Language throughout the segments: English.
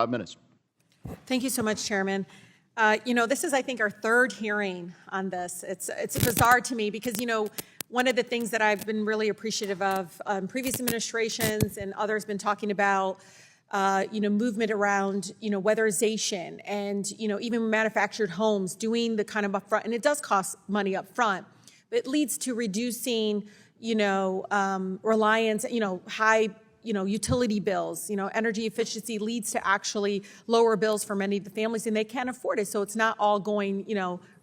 minutes. Thank you so much, Chairman. This is, I think, our third hearing on this. It's bizarre to me because, one of the things that I've been really appreciative of previous administrations and others been talking about, movement around, weatherization and, even manufactured homes doing the kind of upfront, and it does cost money up front, but it leads to reducing, reliance, high utility bills, energy efficiency leads to actually lower bills for many of the families, and they can't afford it. So it's not all going,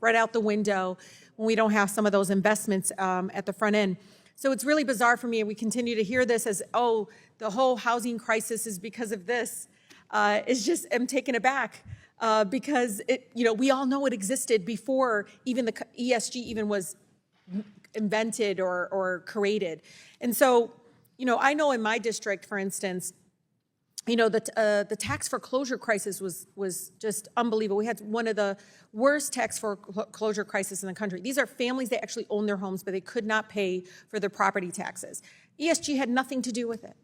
right out the window when we don't have some of those investments at the front end. So it's really bizarre for me, and we continue to hear this as, oh, the whole housing crisis is because of this. I'm taken aback because we all know it existed before even the ESG even was invented or created. And so, I know in my district, for instance, the tax foreclosure crisis was just unbelievable. We had one of the worst tax foreclosure crises in the country. These are families that actually own their homes, but they could not pay for their property taxes. ESG had nothing to do with it,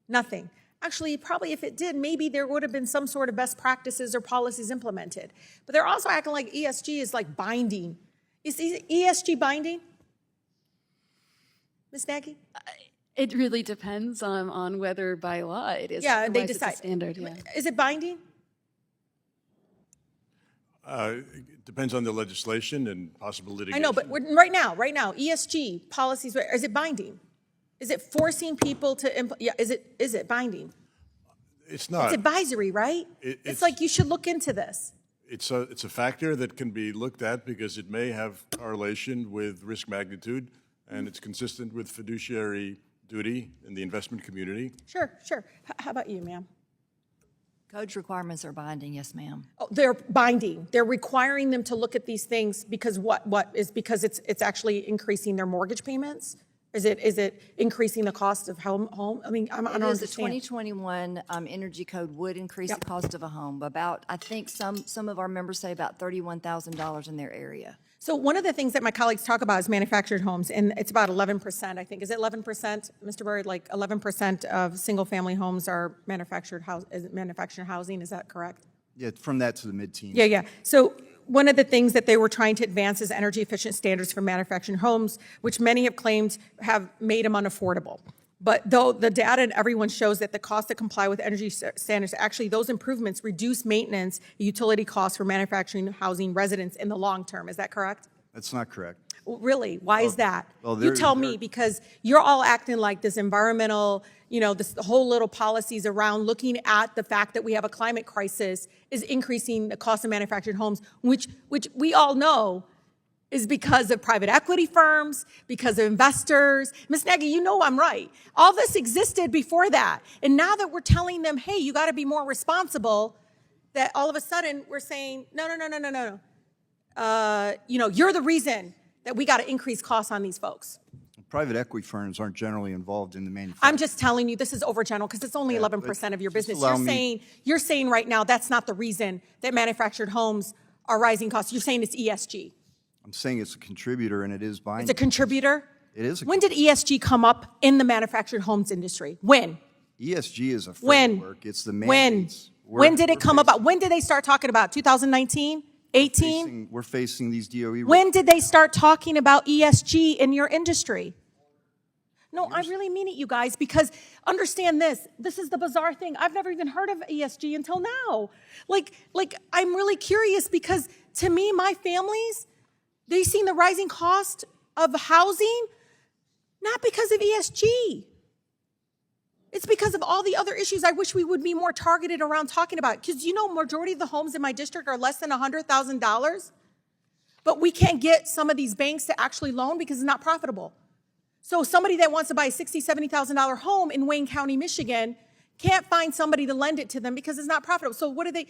nothing. Actually, probably if it did, maybe there would have been some sort of best practices or policies implemented. But they're also acting like ESG is like binding. Is ESG binding? Ms. Nagy? It really depends on whether by law it is. Yeah, they decide. It's a standard, yeah. Is it binding? It depends on the legislation and possible litigation. I know, but right now, ESG policies, is it binding? Is it forcing people to, is it binding? It's not. It's advisory, right? It's like you should look into this. It's a factor that can be looked at because it may have correlation with risk magnitude, and it's consistent with fiduciary duty in the investment community. Sure. How about you, ma'am? Code's requirements are binding, yes, ma'am. Oh, they're binding. They're requiring them to look at these things because because it's actually increasing their mortgage payments? Is it increasing the cost of home? I mean, I don't understand. The 2021 Energy Code would increase the cost of a home. I think some of our members say about $31,000 in their area. So one of the things that my colleagues talk about is manufactured homes, and it's about 11%, I think. Is it 11%, Mr. Byrd? Like 11% of single-family homes are manufactured housing, is that correct? Yeah, from that to the mid-teens. Yeah. So one of the things that they were trying to advance is energy-efficient standards for manufactured homes, which many have claimed have made them unaffordable. But though the data and everyone shows that the cost to comply with energy standards, actually those improvements reduce maintenance utility costs for manufacturing housing residents in the long term. Is that correct? That's not correct. Well, really? Why is that? Well, you tell me, because you're all acting like this environmental, this whole little policies around looking at the fact that we have a climate crisis is increasing the cost of manufactured homes, which we all know is because of private equity firms, because of investors. Ms. Nagy, I'm right. All this existed before that. And now that we're telling them, hey, you got to be more responsible, that all of a sudden we're saying, no. You're the reason that we got to increase costs on these folks. Private equity firms aren't generally involved in the manufacturing. I'm just telling you, this is overgeneral because it's only 11% of your business. You're saying right now that's not the reason that manufactured homes are rising costs. You're saying it's ESG. I'm saying it's a contributor, and it is binding. It's a contributor? It is. When did ESG come up in the manufactured homes industry? When? ESG is a framework. It's the mandates. When did it come about? When did they start talking about? 2019? 18? We're facing these DOE. When did they start talking about ESG in your industry? No, I really mean it, you guys, because understand this. This is the bizarre thing. I've never even heard of ESG until now. Like I'm really curious because to me, my families, they've seen the rising cost of housing, not because of ESG. It's because of all the other issues I wish we would be more targeted around talking about. Because majority of the homes in my district are less than $100,000, but we can't get some of these banks to actually loan because it's not profitable. So somebody that wants to buy a $60,000, $70,000 home in Wayne County, Michigan, can't find somebody to lend it to them because it's not profitable. So what do they,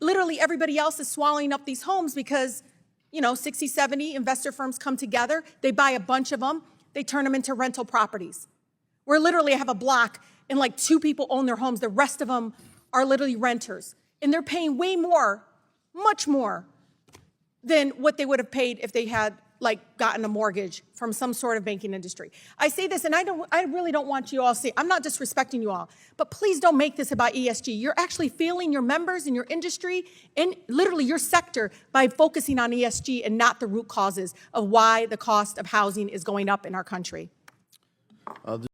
literally everybody else is swallowing up these homes because 60, 70 investor firms come together, they buy a bunch of them, they turn them into rental properties. Where literally I have a block and like 2 people own their homes, the rest of them are literally renters. And they're paying way more, much more than what they would have paid if they had gotten a mortgage from some sort of banking industry. I say this, and I really don't want you all to see, I'm not disrespecting you all, but please don't make this about ESG. You're actually failing your members in your industry and literally your sector by focusing on ESG and not the root causes of why the cost of housing is going up in our country.